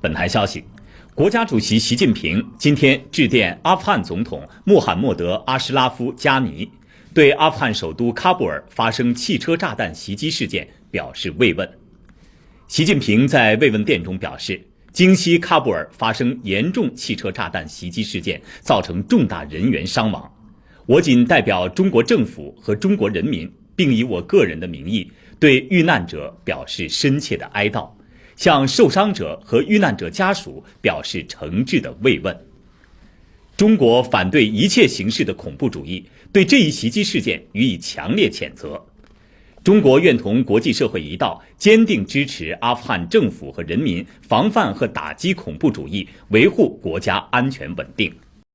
本台消息，国家主席习近平今天致电阿富汗总统穆罕默德·阿什拉夫·加尼，对阿富汗首都喀布尔发生汽车炸弹袭击事件表示慰问。习近平在慰问电中表示，今夕喀布尔发生严重汽车炸弹袭击事件，造成重大人员伤亡。我谨代表中国政府和中国人民，并以我个人的名义，对遇难者表示深切的哀悼，向受伤者和遇难者家属表示诚挚的慰问。中国反对一切形式的恐怖主义，对这一袭击事件予以强烈谴责。中国愿同国际社会一道，坚定支持阿富汗政府和人民防范和打击恐怖主义，维护国家安全稳定。